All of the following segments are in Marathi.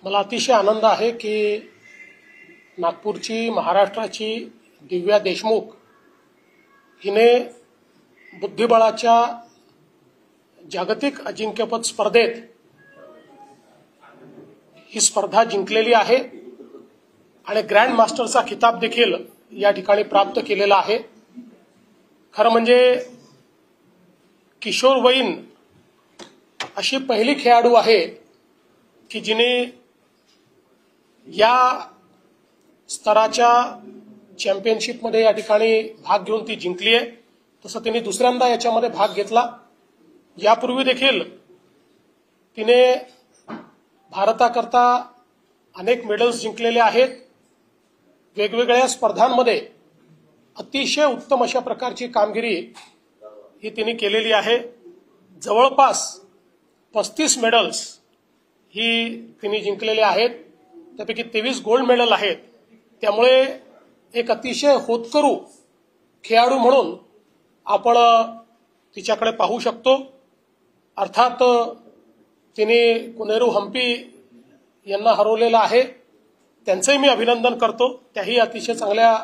मला अतिशय आनंद आहे की नागपूरची महाराष्ट्राची दिव्या देशमुख हिने बुद्धिबळाच्या जागतिक अजिंक्यपद स्पर्धेत ही स्पर्धा जिंकलेली आहे आणि ग्रँड मास्टरचा खिताब देखील या ठिकाणी प्राप्त केलेला आहे। खरं म्हणजे किशोरवयीन अशी पहिली खेळाडू आहे की जिने या स्तराच्या चॅम्पियनशिपमध्ये या ठिकाणी भाग घेऊन ती जिंकली आहे। तसं तिने दुसऱ्यांदा याच्यामध्ये भाग घेतला। यापूर्वी देखील तिने भारताकरता अनेक मेडल्स जिंकलेले आहेत। वेगवेगळ्या स्पर्धांमध्ये अतिशय उत्तम अशा प्रकारची कामगिरी ही तिने केलेली आहे। जवळपास 35 मेडल्स ही तिने जिंकलेले आहेत, त्यापैकी 23 गोल्ड मेडल आहेत। त्यामुळे एक अतिशय होतकरू खेळाडू म्हणून आपण तिच्याकडे पाहू शकतो। अर्थात तिने कोनेरू हम्पी यांना हरवलेलं आहे, त्यांचंही मी अभिनंदन करतो। त्याही अतिशय चांगल्या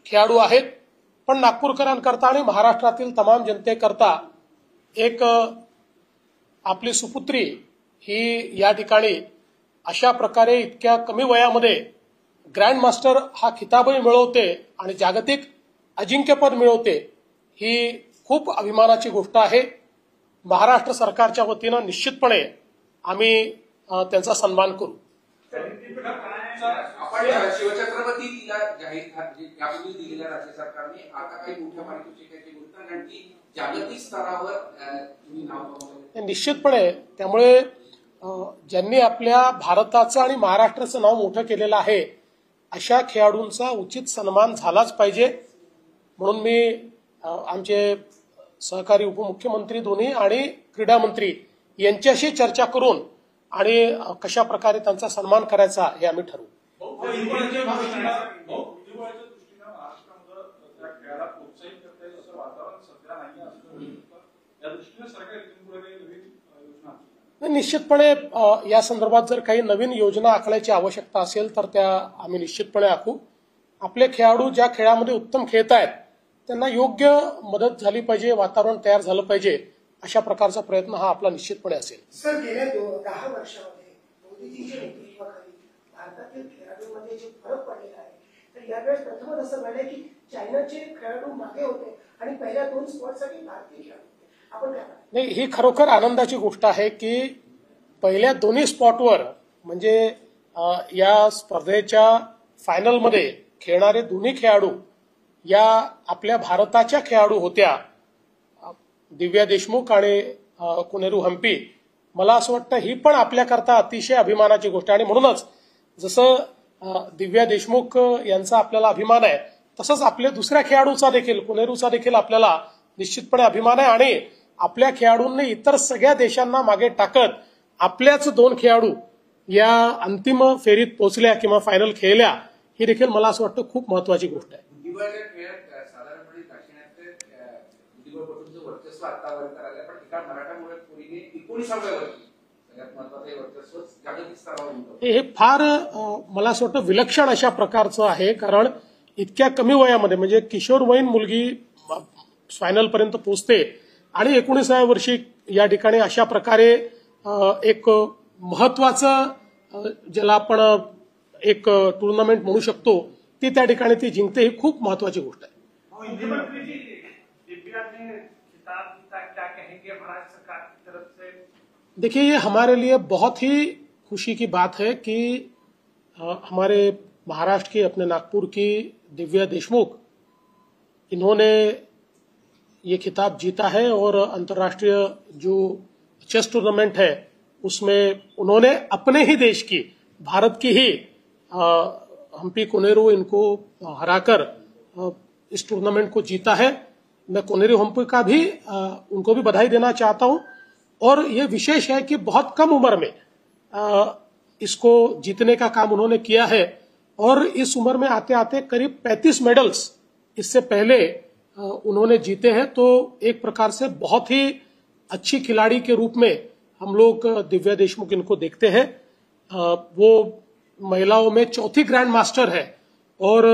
खेळाडू आहेत। पण नागपूरकरांकरता आणि महाराष्ट्रातील तमाम जनतेकरता एक आपली सुपुत्री ही या ठिकाणी अशा प्रकारे इतक्या कमी वयामध्ये ग्रँड मास्टर हा खिताबही मिळवते आणि जागतिक अजिंक्यपद मिळवते, ही खूप अभिमानाची गोष्ट आहे। महाराष्ट्र सरकारच्या वतीनं निश्चितपणे आम्ही त्यांचा सन्मान करू। शिवछत्रपती तिला यापूर्वी दिलेल्या राज्य सरकारने आता काही मोठ्या पारितोषिकाची घोषणा कारण की जागतिक स्तरावर तुम्ही नाव निश्चितपणे। त्यामुळे ज्यांनी आपल्या भारताचं आणि महाराष्ट्राचं नाव मोठं केलेलं आहे अशा खेळाडूंचा उचित सन्मान झालाच पाहिजे। म्हणून मी आमचे सहकारी उपमुख्यमंत्री दोन्ही आणि क्रीडा मंत्री यांच्याशी चर्चा करून आणि कशा प्रकारे त्यांचा सन्मान करायचा हे आम्ही ठरवू। निश्चितपणे या संदर्भात जर काही नवीन योजना आखण्याची आवश्यकता असेल तर त्या आम्ही निश्चितपणे आखू। आपले खेळाडू ज्या खेळामध्ये उत्तम खेळत आहेत त्यांना योग्य मदत झाली पाहिजे, वातावरण तयार झालं पाहिजे, अशा प्रकारचा प्रयत्न हा आपला निश्चितपणे असेल। सर, गेल्या 10 वर्षांमध्ये मोदीजींच्या नेतृत्वाखाली भारतातील खेळाडूंमध्ये जे फरक पडलेला आहे, तर यावेळेस प्रथमच असं घडलंय की चायनाचे खेळाडू मागे होते आणि पहिल्या 2 स्पॉटसाठी भारतीय खेळाडू होते। आपण काय म्हणता? नाही, ही खरोखर आनंदाची गोष्ट आहे की पहिल्या दोन्ही स्पॉटवर म्हणजे या स्पर्धेच्या फायनलमध्ये खेळणारे दोन्ही खेळाडू या आपल्या भारताच्या खेळाडू होत्या, दिव्या देशमुख आणि कोनेरू हम्पी। मला असं वाटतं ही पण आपल्याकरता अतिशय अभिमानाची गोष्ट आहे आणि म्हणूनच जसं दिव्या देशमुख यांचा आपल्याला अभिमान आहे तसंच आपल्या दुसऱ्या खेळाडूचा देखील, कोनेरूचा देखील आपल्याला निश्चितपणे अभिमान आहे। आणि आपल्या खेळाडूंनी इतर सगळ्या देशांना मागे टाकत आपल्याच 2 खेळाडू या अंतिम फेरीत पोहोचल्या किंवा फायनल खेळल्या, ही देखील मला असं वाटतं खूप महत्वाची गोष्ट आहे। साधारणपणे दाक्षिणात्य बुद्धिबळपटूंचं वर्चस्व आतापर्यंत आलंय, पण एका मराठा मुलीने 19व्या वर्षी सगळ्यात महत्वाचं वर्चस्व जागतिक स्तरावर हे फार मला असं वाटतं विलक्षण अशा प्रकारचं आहे। कारण इतक्या कमी वयामध्ये म्हणजे किशोरवयीन मुलगी फायनलपर्यंत पोहोचते आणि 19व्या वर्षी या ठिकाणी अशा प्रकारे एक महत्वाचं ज्याला आपण एक टुर्नामेंट म्हणू शकतो ती त्या ठिकाणी ती जिंकते, ही खूप महत्वाची गोष्ट आहे। देखिए, ये हमारे लिए बहुत ही खुशी की बात है कि हमारे महाराष्ट्र की, अपने नागपुर की दिव्या देशमुख, इन्होंने ये खिताब जीता है और अंतर्राष्ट्रीय जो चेस टूर्नामेंट है उसमें उन्होंने अपने ही देश की, भारत की ही हम्पी कोनेरू इनको हराकर इस टूर्नामेंट को जीता है। मैं कोनेरू हम्पी का भी उनको भी बधाई देना चाहता हूं। और ये विशेष है कि बहुत कम उम्र में इसको जीतने का काम उन्होंने किया है और इस उम्र में आते आते करीब 35 मेडल्स इससे पहले उन्होंने जीते हैं। तो एक प्रकार से बहुत ही अच्छी खिलाड़ी के रूप में हम लोग दिव्या देशमुख इनको देखते हैं। वो महिलाओं में चौथी ग्रैंड मास्टर है और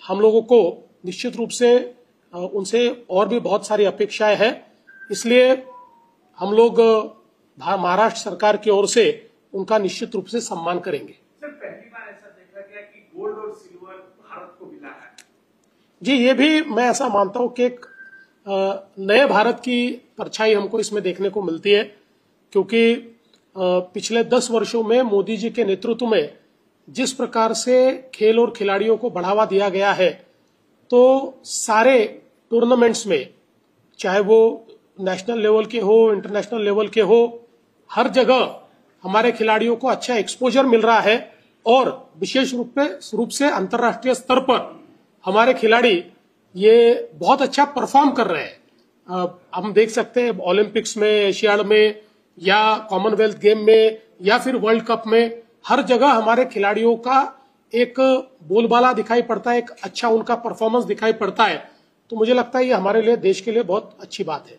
हम लोगों को निश्चित रूप से उनसे और भी बहुत सारी अपेक्षाएं हैं। इसलिए हम लोग महाराष्ट्र सरकार की ओर से उनका निश्चित रूप से सम्मान करेंगे। सर, पहली बार ऐसा देखा गया कि गोल्ड और सिल्वर भारत को मिला है। जी, ये भी मैं ऐसा मानता हूं कि एक नए भारत की परछाई हमको इसमें देखने को मिलती है, क्योंकि पिछले 10 वर्षों में मोदी जी के नेतृत्व में जिस प्रकार से खेल और खिलाड़ियों को बढ़ावा दिया गया है, तो सारे टूर्नामेंट्स में, चाहे वो नेशनल लेवल के हो, इंटरनेशनल लेवल के हो, हर जगह हमारे खिलाड़ियों को अच्छा एक्सपोजर मिल रहा है और विशेष रूप से अंतर्राष्ट्रीय स्तर पर हमारे खिलाड़ी ये बहुत अच्छा परफॉर्म कर रहे हैं। हम देख सकते हैं ओलंपिक्स में, एशियाड में या कॉमनवेल्थ गेम में या फिर वर्ल्ड कप में, हर जगह हमारे खिलाड़ियों का एक बोलबाला दिखाई पड़ता है, एक अच्छा उनका परफॉर्मेंस दिखाई पड़ता है। तो मुझे लगता है ये हमारे लिए, देश के लिए बहुत अच्छी बात है।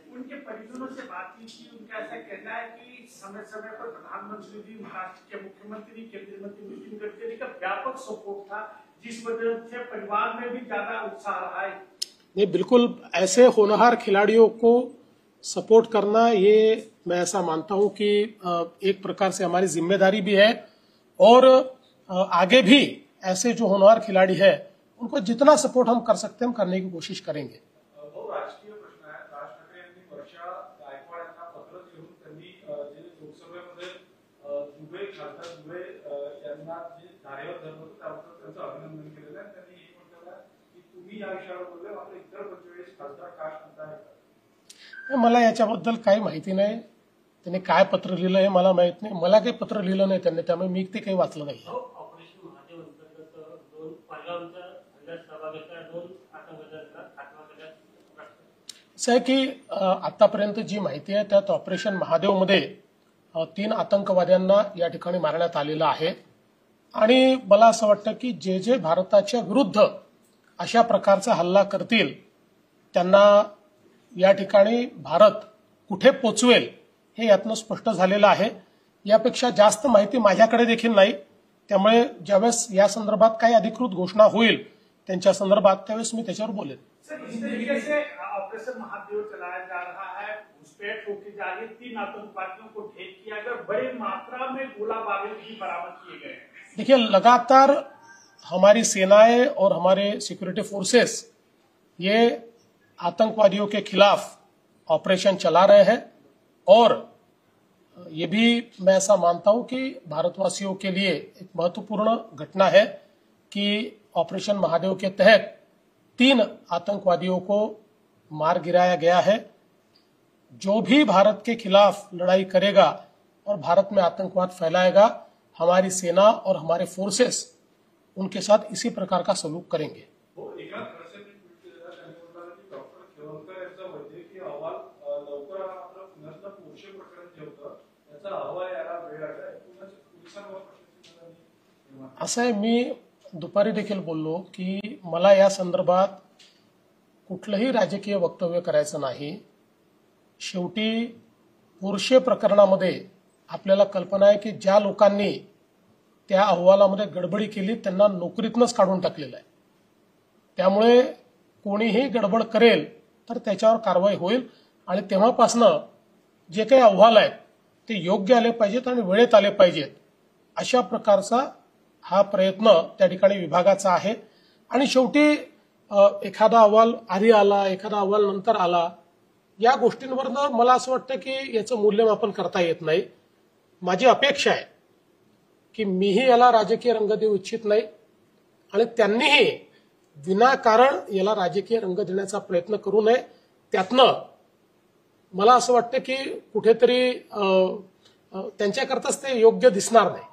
उनके परिजनों से बातचीत की, उनका ऐसा कहना है कि समय समय पर प्रधानमंत्री जी, महाराष्ट्र के मुख्यमंत्री, केंद्रीय मंत्री नितिन गडकरी का व्यापक सपोर्ट था, जिस वजह से परिवार में भी ज्यादा उत्साह रहा है। नहीं, बिल्कुल ऐसे होनहार खिलाड़ियों को सपोर्ट करना, ये मैं ऐसा मानता हूं कि एक प्रकार से हमारी जिम्मेदारी भी है और आगे भी ऐसे जो होनहार खिलाड़ी है उनको जितना सपोर्ट हम कर सकते हैं हम करने की कोशिश करेंगे। राजकीय प्रश्न आहे। राज ठाकरे यांनी वर्षा गायकवाड यांना पत्र लिहून त्यांनी जे लोकसभेमध्ये दुबे, खासदार दुबे यांना जे धारेवर धरलं होतं त्याबद्दल त्यांचं अभिनंदन केलेलं आहे। त्यांनी हे म्हटलं की तुम्ही या विषयावर बोलले, मात्र इतर 45 खासदार का म्हणताय? मला याच्याबद्दल काही माहिती नाही, त्यांनी काय पत्र लिहिलं हे मला माहित नाही, मला काही पत्र लिहिलं नाही त्यांनी, त्यामुळे मी ते काही वाचलं नाही। ऑपरेशन महादेव अंतर्गत 2 पालगावचा हल्ल्यात सहभागी असणाऱ्या 2 आतंकवाद्यांना खात्मा करण्यात असं आहे की आतापर्यंत जी माहिती आहे त्यात ऑपरेशन महादेवमध्ये 3 आतंकवाद्यांना या ठिकाणी मारण्यात आलेलं आहे आणि मला असं वाटतं की जे जे भारताच्या विरुद्ध अशा प्रकारचा हल्ला करतील त्यांना या ठिकाणी भारत कुठे पोचवेल हे यातनं स्पष्ट झालेलं आहे। यापेक्षा जास्त माहिती माझ्याकडे देखील नाही, त्यामुळे ज्यावेळेस या संदर्भात काही अधिकृत घोषणा होईल त्यांच्या संदर्भात त्यावेळेस मी त्याच्यावर बोलेन। सर, इस तरीके से ऑपरेशन महादेव चलाया जा रहा है, घुसपैठ होकर जा रही है, 3 आतंकवादियों को ढेर किया गया, बड़ी मात्रा में गोला बारूद भी बरामद किए गए। देखिए, लगातार हमारी सेनाएं और हमारे सिक्योरिटी फोर्सेस ये आतंकवादियों के खिलाफ ऑपरेशन चला रहे हैं और ये भी मैं ऐसा मानता हूं कि भारतवासियों के लिए एक महत्वपूर्ण घटना है कि ऑपरेशन महादेव के तहत 3 आतंकवादियों को मार गिराया गया है। जो भी भारत के खिलाफ लड़ाई करेगा और भारत में आतंकवाद फैलाएगा, हमारी सेना और हमारे फोर्सेस उनके साथ इसी प्रकार का सलूक करेंगे। असं आहे, मी दुपारी देखील बोललो की मला या संदर्भात कुठलंही राजकीय वक्तव्य करायचं नाही। शेवटी पोर्शे प्रकरणामध्ये आपल्याला कल्पना आहे की ज्या लोकांनी त्या अहवालामध्ये गडबडी केली त्यांना नोकरीतनंच काढून टाकलेलं आहे, त्यामुळे कोणीही गडबड करेल तर त्याच्यावर कारवाई होईल आणि तेव्हापासनं जे काही अहवाल आहेत ते योग्य आले पाहिजेत आणि वेळेत आले पाहिजेत, अशा प्रकारचा हा प्रयत्न त्या ठिकाणी विभागाचा आहे। आणि शेवटी एखादा अहवाल आधी आला, एखादा अहवाल नंतर आला, या गोष्टींवरनं मला असं वाटतं की याचं मूल्यमापन करता येत नाही। माझी अपेक्षा आहे की मीही याला राजकीय रंग देऊ इच्छित नाही आणि त्यांनीही विनाकारण याला राजकीय रंग देण्याचा प्रयत्न करू नये। त्यातनं मला असं वाटतं की कुठेतरी त्यांच्याकरताच ते योग्य दिसणार नाही।